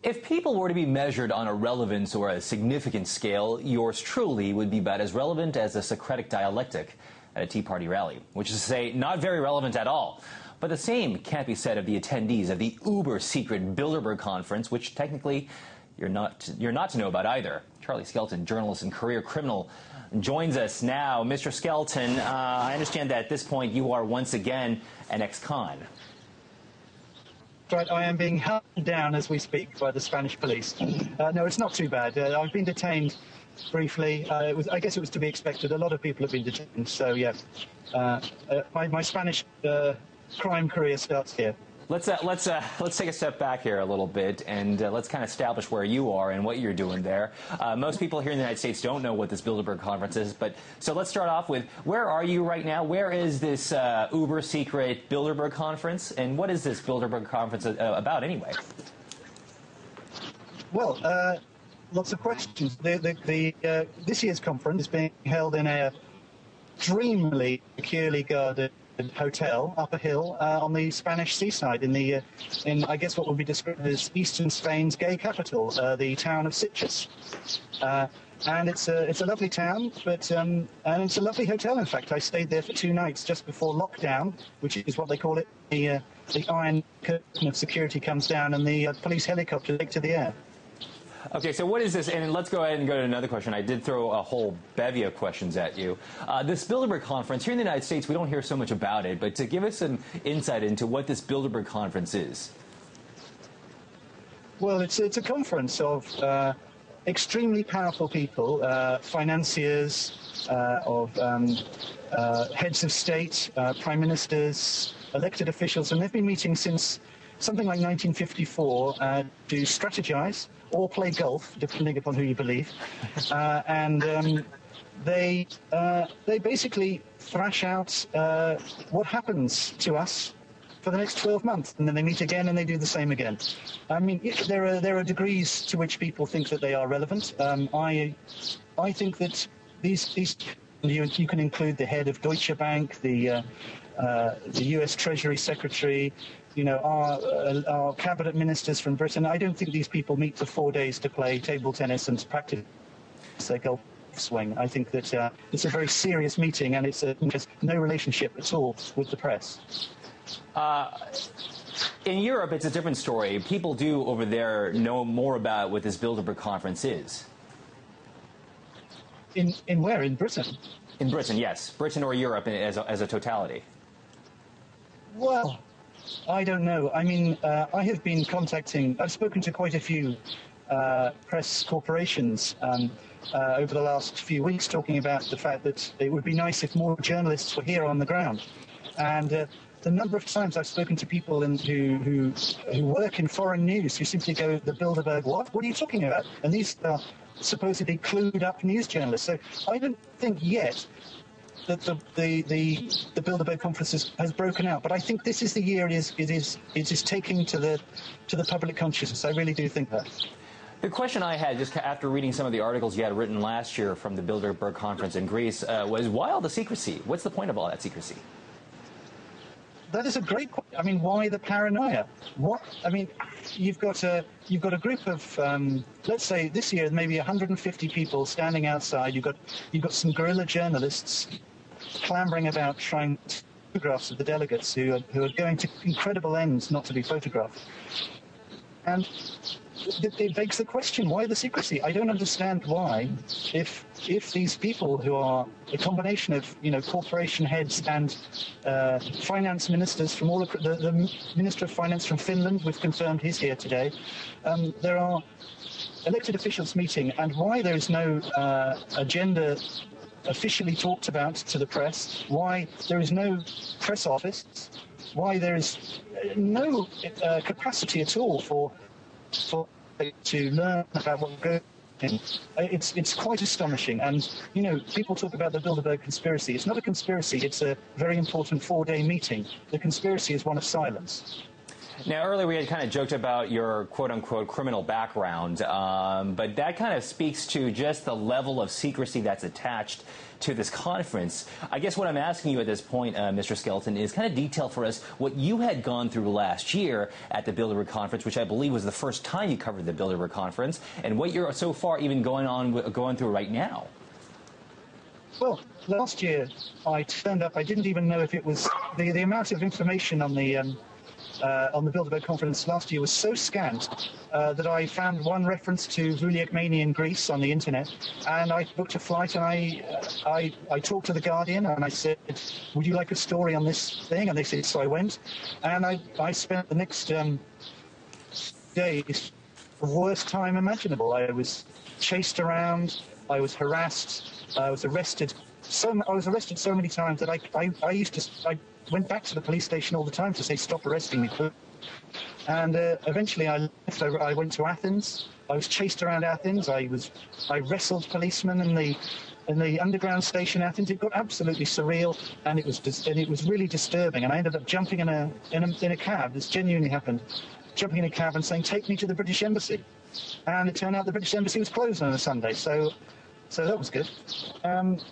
If people were to be measured on a relevance or a significant scale, yours truly would be about as relevant as a Socratic dialectic at a Tea Party rally, which is to say, not very relevant at all. But the same can't be said of the attendees of the uber-secret Bilderberg Conference, which technically you're not to know about either. Charlie Skelton, journalist and career criminal, joins us now. Mr. Skelton, I understand that at this point you are once again an ex-con. Right, I am being held down as we speak by the Spanish police. No, it's not too bad. I've been detained briefly. I guess it was to be expected. A lot of people have been detained. So yeah, my Spanish crime career starts here. Let's take a step back here a little bit, and let's kind of establish where you are and what you're doing there. Most people here in the United States don't know what this Bilderberg Conference is, but so let's start off with, where are you right now? Where is this uber-secret Bilderberg Conference, and what is this Bilderberg Conference about anyway? Well, lots of questions. This year's conference is being held in a dreamily, securely guarded hotel up a hill on the Spanish seaside in I guess what would be described as eastern Spain's gay capital, the town of Sitges. And it's a lovely town, but and it's a lovely hotel. In fact, I stayed there for 2 nights just before lockdown, which is what they call it. The iron curtain of security comes down and the police helicopter take to the air. Okay, so what is this? And let's go ahead and go to another question. I did throw a whole bevy of questions at you. This Bilderberg Conference, here in the United States, we don't hear so much about it, but to give us some insight into what this Bilderberg Conference is. Well, it's a conference of extremely powerful people, financiers, of heads of state, prime ministers, elected officials, and they've been meeting since something like 1954 to strategize or play golf, depending upon who you believe, and they basically thrash out what happens to us for the next 12 months, and then they meet again and they do the same again. I mean, there are degrees to which people think that they are relevant. I think that these you can include the head of Deutsche Bank, the U.S. Treasury Secretary, you know, our cabinet ministers from Britain. I don't think these people meet for 4 days to play table tennis and practice their golf swing. I think that it's a very serious meeting, and it has no relationship at all with the press. In Europe, it's a different story. People do over there know more about what this Bilderberg Conference is. In where? In Britain? In Britain, yes. Britain or Europe as a totality. Well, I don't know. I mean, I have been I've spoken to quite a few press corporations over the last few weeks, talking about the fact that it would be nice if more journalists were here on the ground. And the number of times I've spoken to people who work in foreign news who simply go, the Bilderberg what? What are you talking about? And these are supposedly clued up news journalists. So I don't think yet that the Bilderberg Conference has broken out, but I think this is the year it is taking to the public consciousness. I really do think that. The question I had, just after reading some of the articles you had written last year from the Bilderberg Conference in Greece, was why all the secrecy? What's the point of all that secrecy? That is a great question. I mean, why the paranoia? What? I mean, you've got a group of, let's say this year, maybe 150 people standing outside. You've got some guerrilla journalists clambering about trying photographs of the delegates who are going to incredible ends not to be photographed. And it begs the question, why the secrecy? I don't understand why, if these people who are a combination of, you know, corporation heads and finance ministers from all the Minister of Finance from Finland, we've confirmed he's here today, there are elected officials meeting, and why there is no agenda officially talked about to the press, why there is no press office, why there is no capacity at all for to learn about what goes on. It's quite astonishing. And, you know, people talk about the Bilderberg conspiracy. It's not a conspiracy. It's a very important 4-day meeting. The conspiracy is one of silence. Now, earlier we had kind of joked about your quote-unquote criminal background, but that kind of speaks to just the level of secrecy that's attached to this conference. I guess what I'm asking you at this point, Mr. Skelton, is kind of detail for us what you had gone through last year at the Bilderberg Conference, which I believe was the first time you covered the Bilderberg Conference, and what you're so far even going through right now. Well, last year I turned up. I didn't even know if it was the amount of information on the Bilderberg Conference last year was so scant that I found one reference to Vuliakmeni in Greece on the internet, and I booked a flight, and I talked to the Guardian, and I said, would you like a story on this thing? And they said, so I went, and I spent the next days the worst time imaginable. I was chased around, I was harassed, I was arrested. I was arrested so many times that I went back to the police station all the time to say, stop arresting me. And eventually I left. I went to Athens. I was chased around Athens. I wrestled policemen in the underground station Athens. It got absolutely surreal, and it was really disturbing. And I ended up jumping in a cab. This genuinely happened. Jumping in a cab and saying, take me to the British Embassy. And it turned out the British Embassy was closed on a Sunday. So that was good.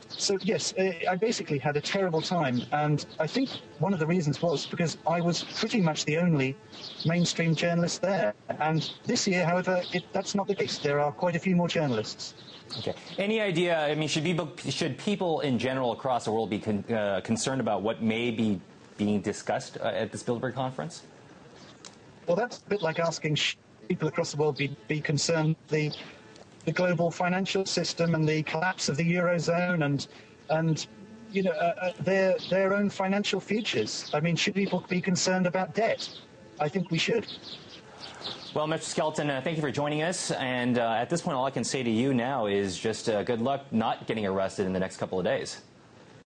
So yes, I basically had a terrible time, and I think one of the reasons was because I was pretty much the only mainstream journalist there. And this year, however, that's not the case. There are quite a few more journalists. Okay. Any idea? I mean, should people in general across the world be concerned about what may be being discussed at this Bilderberg Conference? Well, that's a bit like asking people across the world be concerned the global financial system and the collapse of the Eurozone and you know, their own financial futures. I mean, should people be concerned about debt? I think we should. Well, Mr. Skelton, thank you for joining us. And at this point, all I can say to you now is just good luck not getting arrested in the next couple of days.